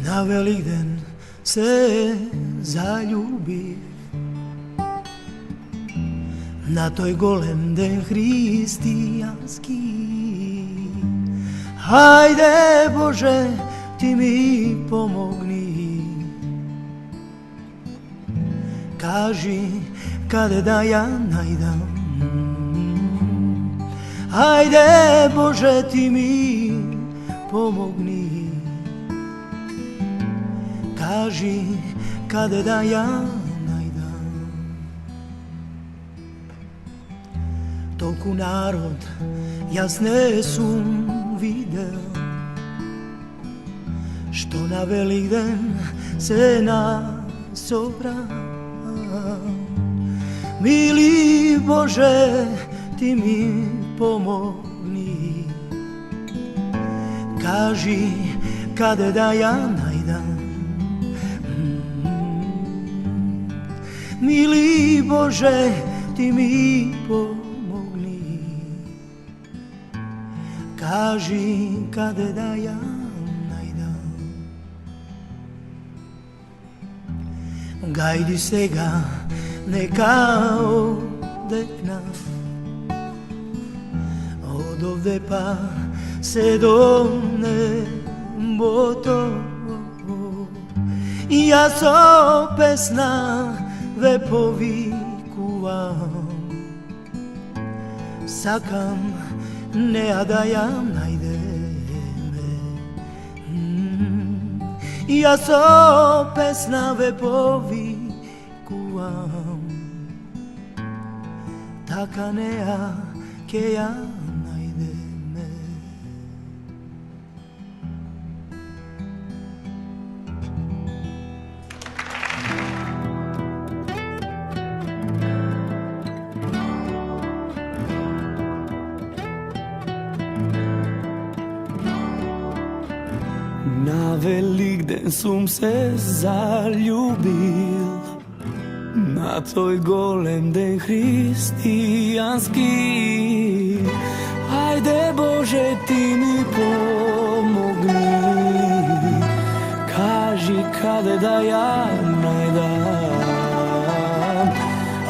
Na Veliden se zaljubi, na toj golem den hristijanski. Hajde Bože, ti mi pomogni, kaži kada da ja najdam. Hajde Bože, ti mi pomogni, kaži kada da ja najdam. Tolku narod jasne sum videl, što na Veliden se nas sobra. Mili Bože, ti mi pomogni, kaži kada da ja najdam. Mili Bože, ti mi pomogni, kaži kada da ja najdam. Gajdi se ga neka odekna, od ovde pa se do nebo to. Ja so pesna ve povikuvam, sakam ne da ja najdeme. Ja so pesna ve povikuvam, taka nea ke ja najdeme. Na Veliden sum se zaljubil, na toj golem den hristijanski. Hajde Bože, ti mi pomogni, kaži kada da ja najdam.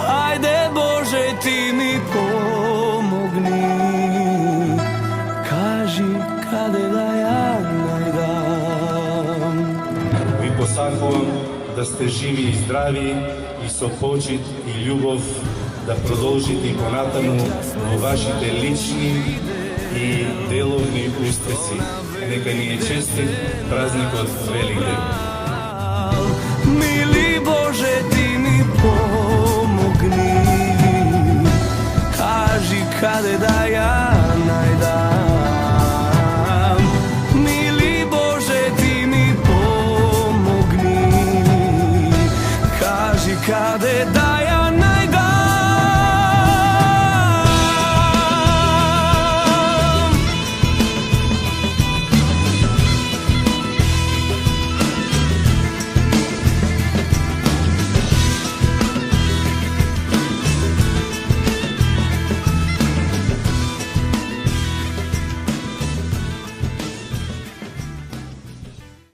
Hajde Bože, ti mi pomogni, kaži kada da ja najdam. Ви посакувам да сте живи и здрави и со почит и љубов да продолжите и понатаму во вашите лични и деловни успеси. Нека ни е честит празникот Великден. Мили Боже, ти ми помогни, кажи каде да ја најдам. Мили Боже, ти ми помогни, кажи каде да ја